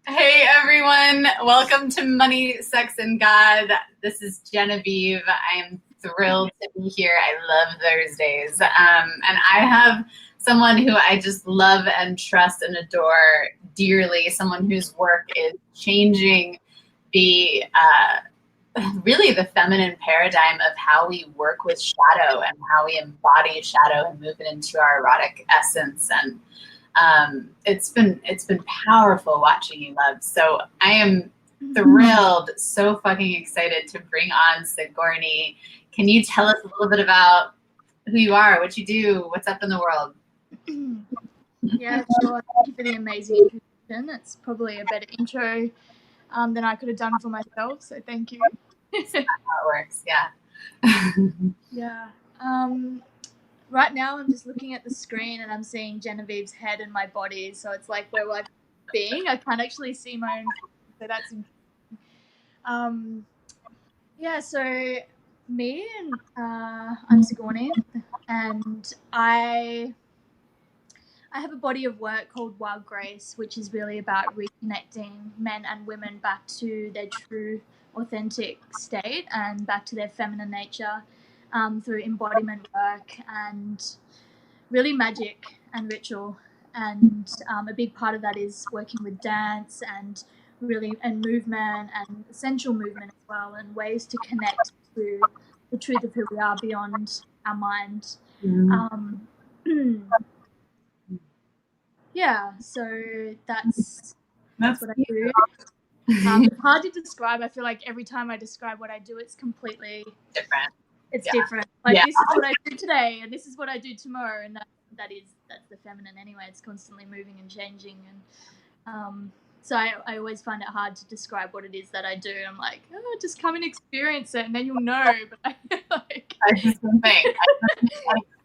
Hey everyone, welcome to Money, Sex, and God. This is Genevieve. I am thrilled to be here. I love Thursdays. And I have someone who I just love and trust and adore dearly, someone whose work is changing the really the feminine paradigm of how we work with shadow and how we embody shadow and move it into our erotic essence. And it's been powerful watching you, love. So I am thrilled, so fucking excited to bring on Sigourney. Can you tell us a little bit about who you are, what you do, what's up in the world? Yeah, sure. Thank you for the amazing introduction. That's probably a better intro than I could have done for myself. So thank you. That's how it works, yeah. Yeah. Right now, I'm just looking at the screen and I'm seeing Genevieve's head and my body. So it's like, where will I be? I can't actually see my own face, so that's interesting. Yeah, so me and I'm Sigourney, and I have a body of work called Wild Grace, which is really about reconnecting men and women back to their true, authentic state and back to their feminine nature through embodiment work and really magic and ritual. And a big part of that is working with dance and movement and essential movement as well, and ways to connect to the truth of who we are beyond our mind. Yeah, so that's what I do. It's hard to describe. I feel like every time I describe what I do, it's completely different. It's different. Like, this is what I do today, and this is what I do tomorrow, and that's the feminine anyway. It's constantly moving and changing, and so I always find it hard to describe what it is that I do. I'm like, oh, just come and experience it, and then you'll know. But I just don't think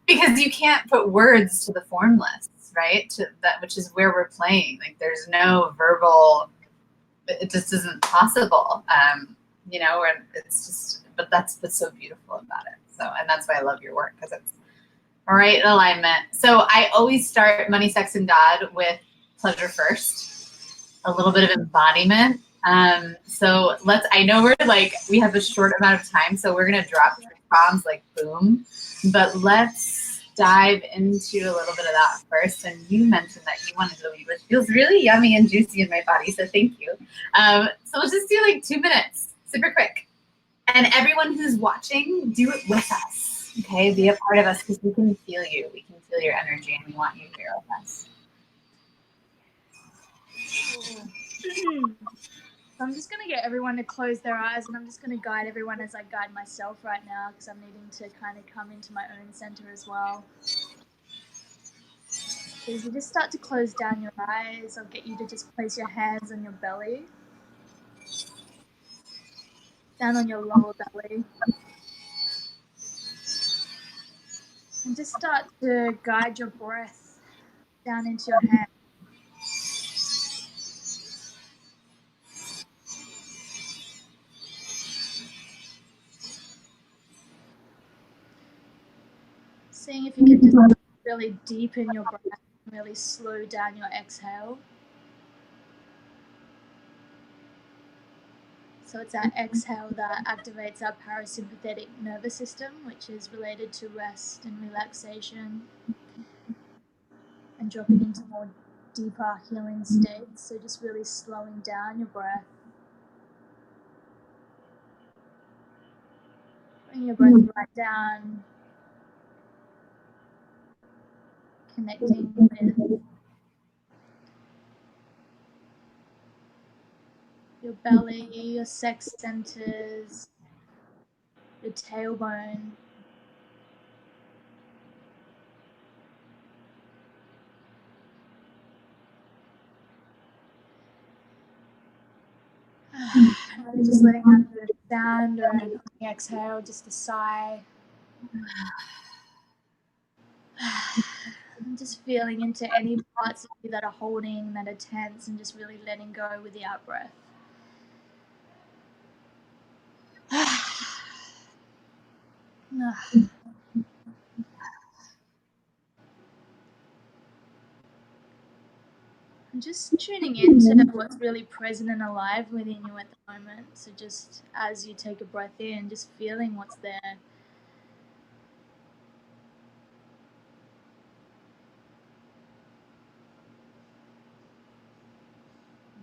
because you can't put words to the formless, right? To that, which is where we're playing. Like, there's no verbal. It just isn't possible. And it's just. But that's what's so beautiful about it. So, and that's why I love your work, because it's right in alignment. So I always start Money, Sex, and God with pleasure first, a little bit of embodiment. So I know we have a short amount of time, so we're going to drop bombs like boom, but let's dive into a little bit of that first. And you mentioned that you wanted to lead, which feels really yummy and juicy in my body. So thank you. So let's just do like 2 minutes, super quick. And everyone who's watching, do it with us, okay? Be a part of us, because we can feel you. We can feel your energy, and we want you here with us. I'm just going to get everyone to close their eyes, and I'm just going to guide everyone as I guide myself right now, because I'm needing to kind of come into my own center as well. So as you just start to close down your eyes, I'll get you to just place your hands on your belly, down on your lower belly, and just start to guide your breath down into your hands. Seeing if you can just really deepen your breath and really slow down your exhale. So it's our exhale that activates our parasympathetic nervous system, which is related to rest and relaxation, and dropping into more deeper healing states. So just really slowing down your breath. Bring your breath right down, connecting with your belly, your sex centers, your tailbone. And just letting out a sound, or on the exhale, just a sigh. And just feeling into any parts of you that are holding, that are tense, and just really letting go with the out breath. And just tuning into what's really present and alive within you at the moment. So just as you take a breath in, just feeling what's there.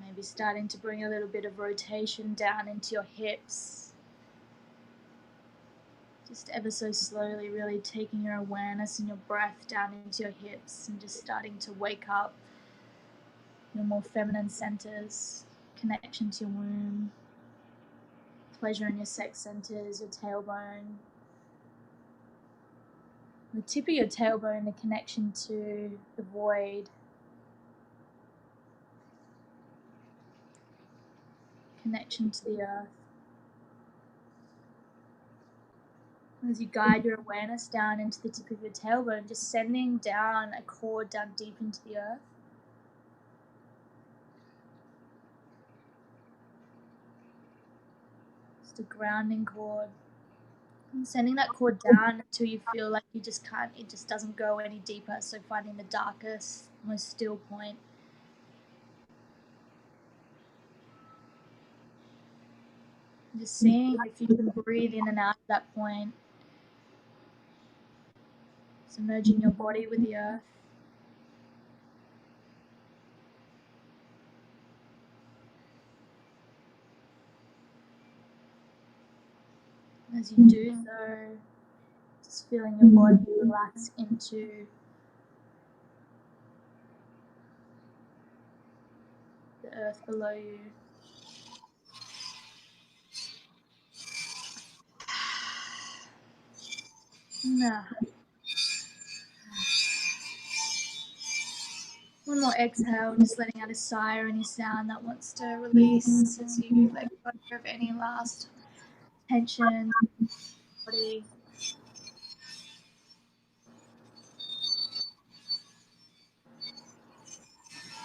Maybe starting to bring a little bit of rotation down into your hips. Just ever so slowly, really taking your awareness and your breath down into your hips and just starting to wake up your more feminine centers, connection to your womb, pleasure in your sex centers, your tailbone. The tip of your tailbone, the connection to the void, connection to the earth. As you guide your awareness down into the tip of your tailbone, just sending down a cord down deep into the earth. Just a grounding cord. And sending that cord down until you feel like you just can't, it just doesn't go any deeper. So finding the darkest, most still point. Just seeing if you can breathe in and out of that point. Submerging your body with the earth. As you do so, just feeling your body relax into the earth below you. Now, one more exhale, just letting out a sigh or any sound that wants to release as you let go of any last tension in the body.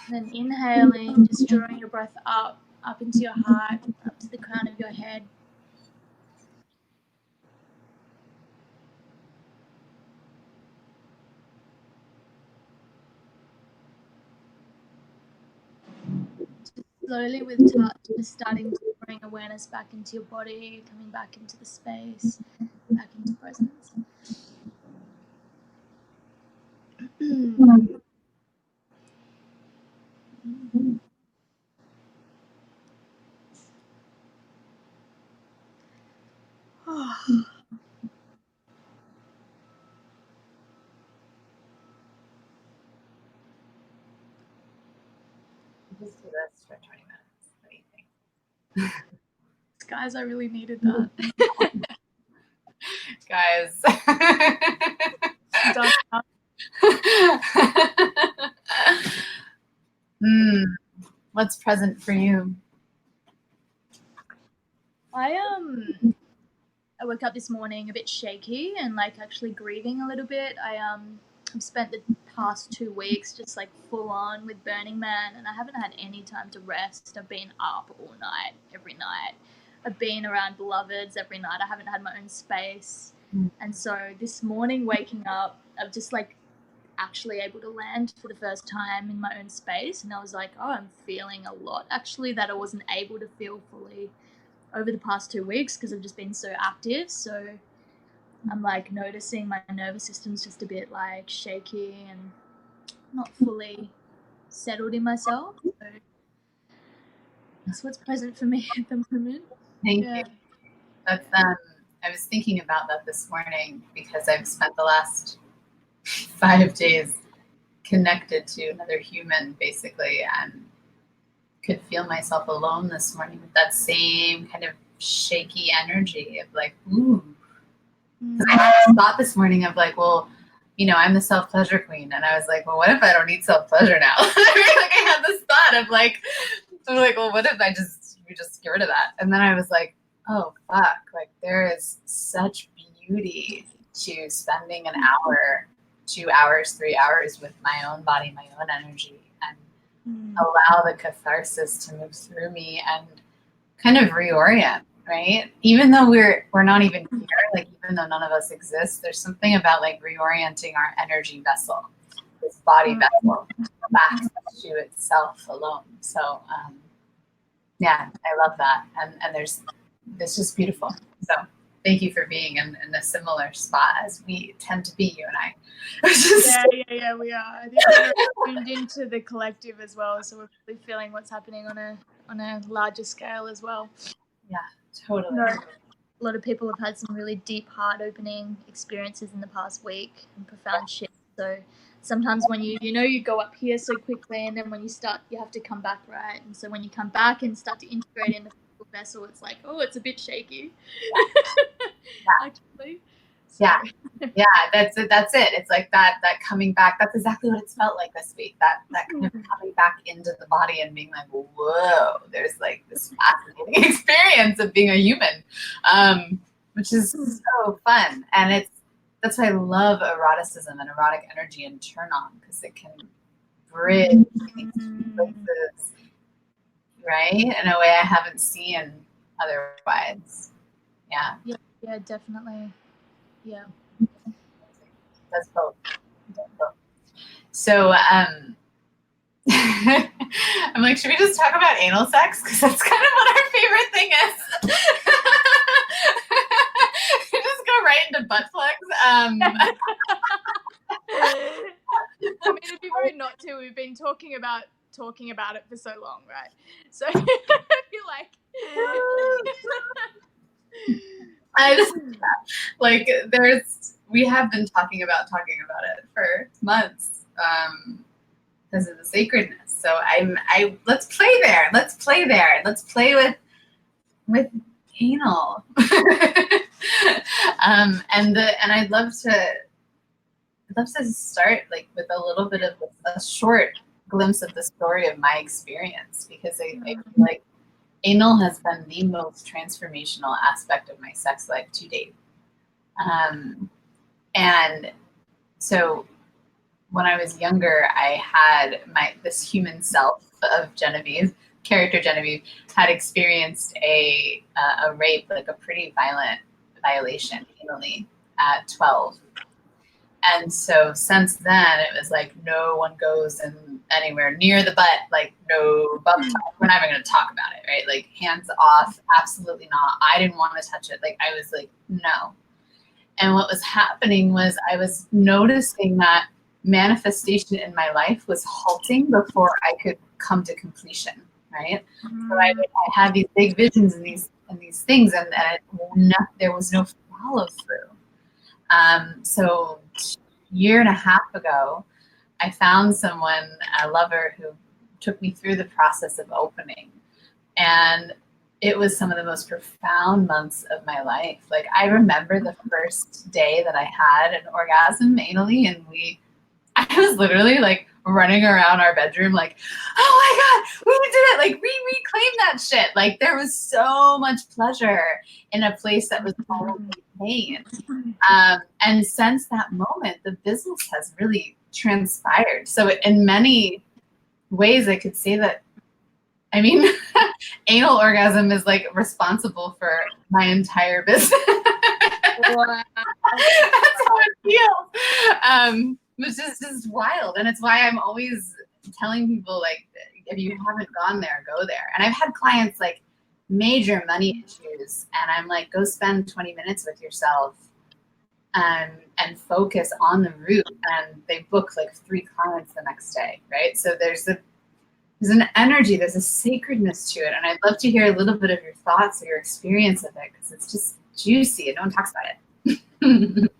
And then inhaling, just drawing your breath up into your heart, up to the crown of your head. Slowly with touch, just starting to bring awareness back into your body, coming back into the space, back into presence. Just do this for 20 minutes. What do you think? Guys, I really needed that. Guys. What's present for you? I woke up this morning a bit shaky and like actually grieving a little bit. I've spent the past 2 weeks just like full on with Burning Man, and I haven't had any time to rest. I've been up all night, every night. I've been around beloveds every night. I haven't had my own space. And so this morning waking up, I'm just like actually able to land for the first time in my own space. And I was like, oh, I'm feeling a lot actually that I wasn't able to feel fully over the past 2 weeks because I've just been so active. So I'm like noticing my nervous system's just a bit like shaky and not fully settled in myself. So that's what's present for me at the moment. Thank you. That's I was thinking about that this morning because I've spent the last 5 days connected to another human basically, and could feel myself alone this morning with that same kind of shaky energy of like, ooh. Because I had this thought this morning of like, well, you know, I'm the self-pleasure queen. And I was like, well, what if I don't need self-pleasure now? Like I had this thought of like, well, what if we just get rid of that? And then I was like, oh, fuck. Like there is such beauty to spending an hour, 2 hours, 3 hours with my own body, my own energy, and allow the catharsis to move through me and kind of reorient, right? Even though we're not even here, like even though none of us exist, there's something about like reorienting our energy vessel, this body vessel back to itself alone. So yeah, I love that. And it's just beautiful. So thank you for being in a similar spot as we tend to be, you and I. Yeah, we are. I think we're tuned into the collective as well, so we're really feeling what's happening on a larger scale as well. Yeah, totally. A lot of people have had some really deep, heart-opening experiences in the past week and profound shit. So sometimes when you go up here so quickly, and then when you start, you have to come back, right? And so when you come back and start to integrate in the physical vessel, it's like, oh, it's a bit shaky. Yeah. Actually. So. Yeah, that's it. It's like that coming back. That's exactly what it's felt like this week. That kind of coming back into the body and being like, whoa, there's like this fascinating experience of being a human, which is so fun. And that's why I love eroticism and erotic energy and turn on, because it can bridge these places, right, in a way I haven't seen otherwise. Yeah, definitely. Yeah. That's both. So I'm like, should we just talk about anal sex? Because that's kind of what our favorite thing is. Just go right into butt plugs. I mean, it'd be rude not to. We've been talking about it for so long, right? So I feel like we have been talking about it for months because of the sacredness. So let's play there. Let's play with anal. And I'd love to start like with a little bit of a short glimpse of the story of my experience, because I feel like anal has been the most transformational aspect of my sex life to date. And so when I was younger, I had this human self of character Genevieve, had experienced a rape, like a pretty violent violation, anally, at 12. And so since then, it was like, no one goes anywhere near the butt, like no butt talk. We're not even going to talk about it, right? Like hands off, absolutely not. I didn't want to touch it. Like I was like, no. And what was happening was I was noticing that manifestation in my life was halting before I could come to completion, right? So I had these big visions and these things, and there was no follow through. So a year and a half ago, I found someone, a lover, who took me through the process of opening. And it was some of the most profound months of my life. Like I remember the first day that I had an orgasm anally, and I was literally like running around our bedroom like, oh my God, we did it. Like we reclaimed that shit. Like there was so much pleasure in a place that was already pain. And since that moment, the business has really transpired. So in many ways, I could say that, I mean, anal orgasm is like responsible for my entire business. Wow. That's how it feels. Which is just wild. And it's why I'm always telling people, like, if you haven't gone there, go there. And I've had clients like major money issues, and I'm like, go spend 20 minutes with yourself and focus on the root. And they book like 3 clients the next day, right? So there's an energy, there's a sacredness to it. And I'd love to hear a little bit of your thoughts or your experience of it, because it's just juicy and no one talks about it.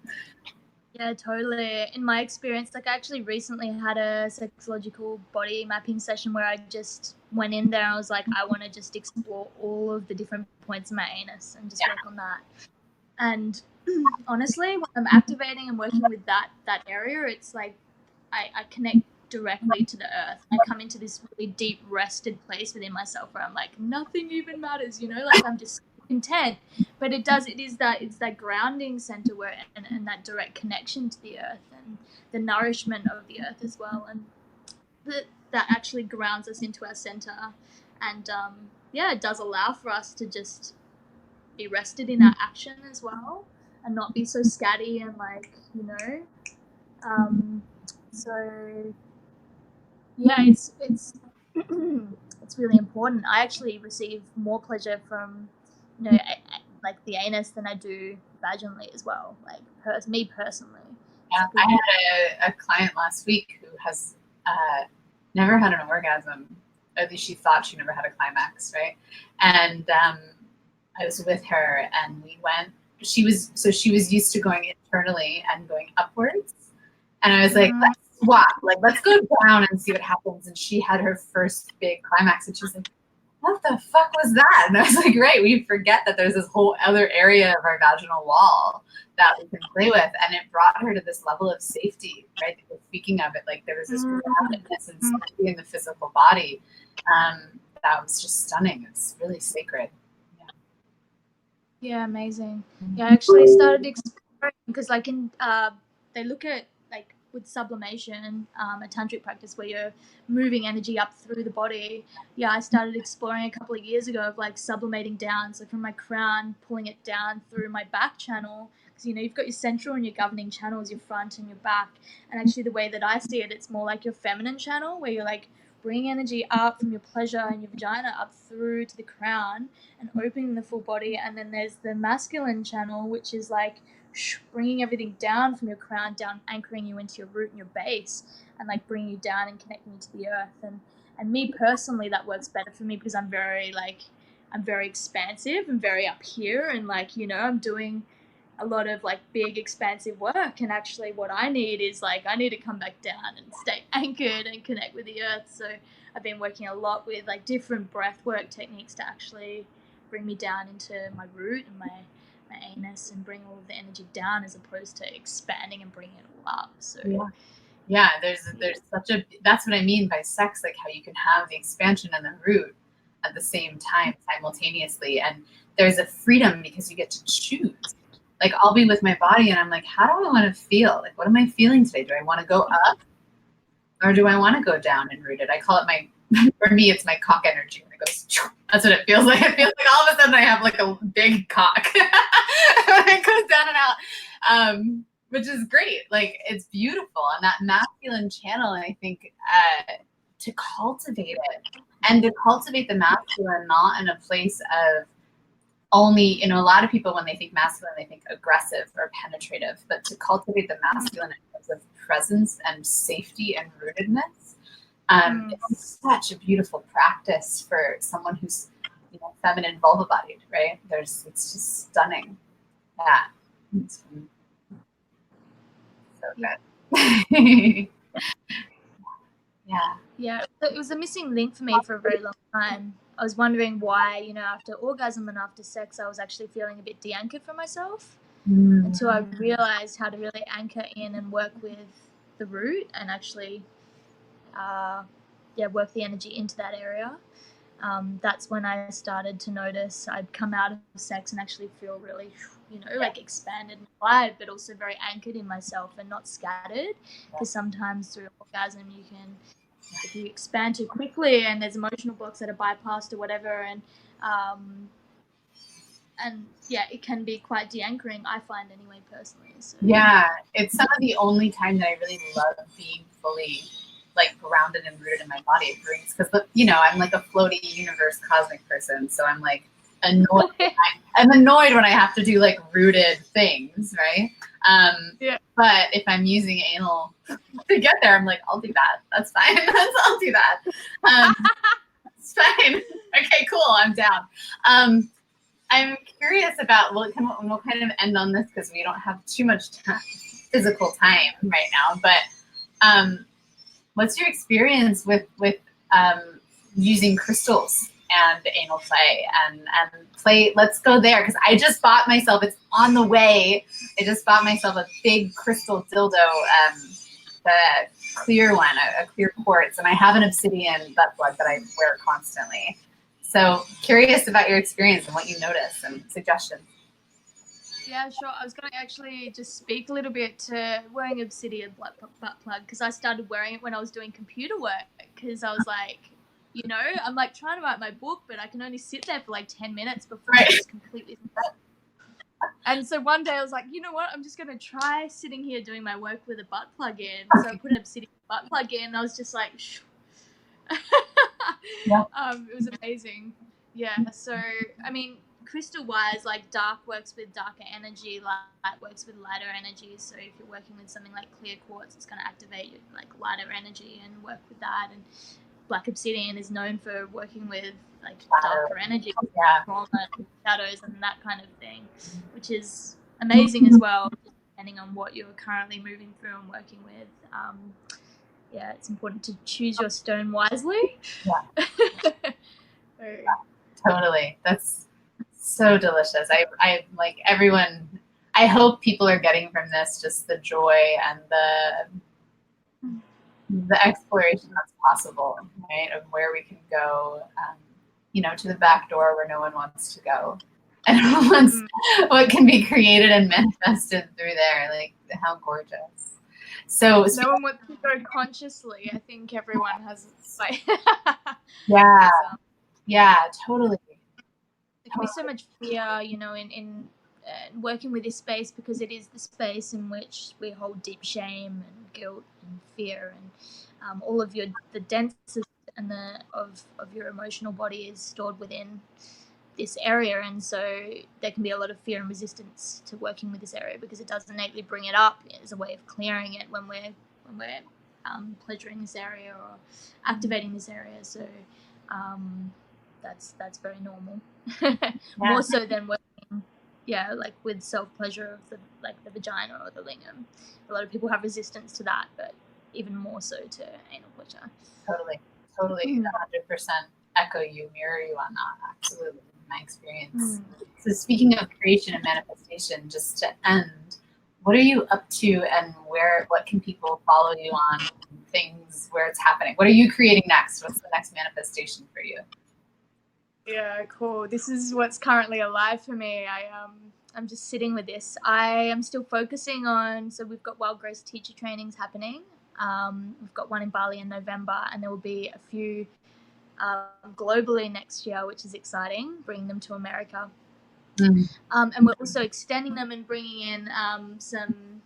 Yeah, totally. In my experience, like I actually recently had a sexological body mapping session where I just went in there and I was like, I want to just explore all of the different points of my anus and just work on that. And honestly, when I'm activating and working with that area, it's like I connect directly to the earth. I come into this really deep rested place within myself where I'm like, nothing even matters, like I'm just content. But it's that grounding center where and that direct connection to the earth and the nourishment of the earth as well, and that actually grounds us into our center. And it does allow for us to just be rested in our action as well and not be so scatty and like So yeah, it's it's really important. I actually receive more pleasure from, like the anus than I do vaginally as well. Like me personally. Yeah, I had a client last week who has never had an orgasm. At least she thought she never had a climax, right? And I was with her, and we went. She was used to going internally and going upwards, and I was like, let's swap. Like, let's go down and see what happens. And she had her first big climax, and she was like, what the fuck was that? And I was like, right, we forget that there's this whole other area of our vaginal wall that we can play with. And it brought her to this level of safety, right? Speaking of it, like there was this groundedness and safety in the physical body that was just stunning. It's really sacred. Yeah, amazing. Yeah, I actually started exploring because, like, they look at like with sublimation, a tantric practice where you're moving energy up through the body. Yeah, I started exploring a couple of years ago of like sublimating down, so from my crown, pulling it down through my back channel. Because you've got your central and your governing channels, your front and your back. And actually, the way that I see it, it's more like your feminine channel, where you're like bringing energy up from your pleasure and your vagina up through to the crown and opening the full body. And then there's the masculine channel, which is like bringing everything down from your crown down, anchoring you into your root and your base, and like bringing you down and connecting you to the earth. And me personally, that works better for me because I'm very expansive and very up here, and like I'm doing a lot of like big expansive work, and actually what I need is like I need to come back down and stay anchored and connect with the earth. So I've been working a lot with like different breath work techniques to actually bring me down into my root and my anus and bring all of the energy down, as opposed to expanding and bringing it all up. So yeah, there's such a, that's what I mean by sex, like how you can have the expansion and the root at the same time simultaneously, and there's a freedom because you get to choose. Like I'll be with my body and I'm like, how do I want to feel? Like, what am I feeling today? Do I want to go up or do I want to go down and rooted? I call it for me, it's my cock energy. When it goes, that's what it feels like. It feels like all of a sudden I have like a big cock. It goes down and out, which is great. Like it's beautiful. And that masculine channel, and I think to cultivate it and to cultivate the masculine, not in a place of only, a lot of people, when they think masculine, they think aggressive or penetrative, but to cultivate the masculine in terms of presence and safety and rootedness, it's such a beautiful practice for someone who's, feminine vulva bodied, right? It's just stunning. Yeah. It's so good. Yeah, it was a missing link for me for a very long time. I was wondering why, after orgasm and after sex, I was actually feeling a bit de-anchored from myself, until I realized how to really anchor in and work with the root and actually, work the energy into that area. That's when I started to notice I'd come out of sex and actually feel really, like expanded and alive, but also very anchored in myself and not scattered. Because sometimes through orgasm, if you expand too quickly and there's emotional blocks that are bypassed or whatever, and it can be quite de-anchoring, I find anyway, personally. So. Yeah, it's some of the only time that I really love being fully like grounded and rooted in my body. It brings, because I'm like a floaty universe cosmic person, so I'm like annoyed. I'm annoyed when I have to do like rooted things, right? But if I'm using anal to get there, I'm like, I'll do that. That's fine. I'll do that. It's fine. Okay, cool. I'm down. I'm curious about, we'll kind of end on this because we don't have too much physical time right now, but what's your experience with using crystals and anal play and play? Let's go there, because I just bought myself, it's on the way, I just bought myself a big crystal dildo, the clear one, a clear quartz, and I have an obsidian butt plug that I wear constantly. So curious about your experience and what you notice and suggestions. Yeah, sure. I was going to actually just speak a little bit to wearing obsidian butt plug, because I started wearing it when I was doing computer work, because I was like, I'm like trying to write my book, but I can only sit there for like 10 minutes before it's completely set. And so one day I was like, you know what? I'm just going to try sitting here doing my work with a butt plug in. So I put an obsidian butt plug in. And I was just like, Yeah. it was amazing. Yeah. So, I mean, crystal wise, like dark works with darker energy, light works with lighter energy. So if you're working with something like clear quartz, it's going to activate your like lighter energy and work with that. And black obsidian is known for working with like darker energy, trauma, shadows, and that kind of thing, which is amazing as well, depending on what you're currently moving through and working with. Yeah, it's important to choose your stone wisely. Totally. That's so delicious. I like everyone. I hope people are getting from this just the joy and the exploration that's possible, right? Of where we can go, to the back door where no one wants to go, and what can be created and manifested through there. Like, how gorgeous. So no one wants to go consciously. I think everyone has like yeah, totally. There can be so much fear, in working with this space, because it is the space in which we hold deep shame and guilt and fear, and all of the densest and of your emotional body is stored within this area, and so there can be a lot of fear and resistance to working with this area, because it does innately bring it up as a way of clearing it when we're pleasuring this area or activating this area. So that's very normal. More so than working like with self-pleasure of the vagina or the lingam. A lot of people have resistance to that, but even more so to anal pleasure. Totally 100% echo you, mirror you on that. Absolutely, my experience. So speaking of creation and manifestation, just to end, what are you up to, and what can people follow you on, things where it's happening? What are you creating next? What's the next manifestation for you? Yeah, cool. This is what's currently alive for me. I'm just sitting with this. I am still focusing on, so we've got Wild Grace teacher trainings happening. We've got one in Bali in November, and there will be a few globally next year, which is exciting, bringing them to America. And we're also extending them and bringing in some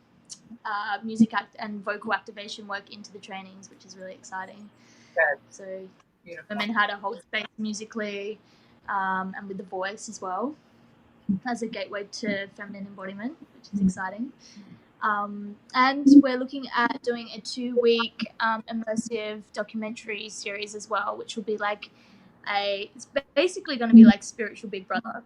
music and vocal activation work into the trainings, which is really exciting. Good. So women how to hold space musically, and with the voice as well, as a gateway to feminine embodiment, which is exciting. And we're looking at doing a 2-week immersive documentary series as well, which will be like it's basically going to be like spiritual Big Brother.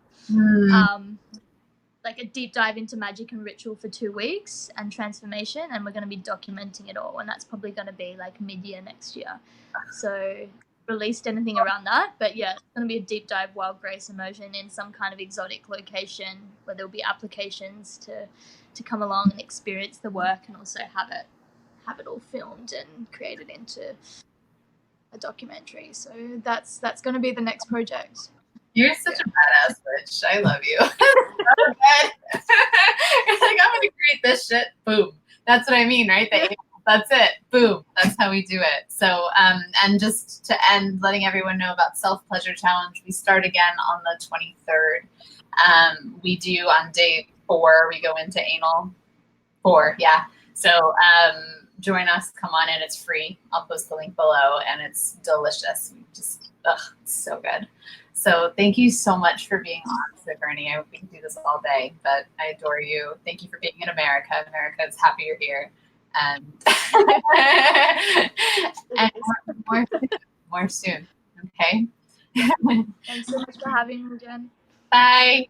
Like a deep dive into magic and ritual for 2 weeks and transformation, and we're going to be documenting it all, and that's probably going to be like mid-year next year. So released anything around that, but yeah, it's going to be a deep dive Wild Grace immersion in some kind of exotic location where there'll be applications to come along and experience the work, and also have it all filmed and created into a documentary. So that's going to be the next project. You're such a badass bitch. I love you. So good. You're like, I'm gonna create this shit. Boom. That's what I mean, right? That's it. Boom. That's how we do it. So, and just to end, letting everyone know about Self Pleasure Challenge. We start again on the 23rd. We do on day 4. We go into anal 4. Yeah. So, join us. Come on in. It's free. I'll post the link below, and it's delicious. It's so good. So thank you so much for being on, Sigourney. I hope we can do this all day, but I adore you. Thank you for being in America. America is happy you're here. And, and more soon. Okay. Thanks so much for having me, Jen. Bye.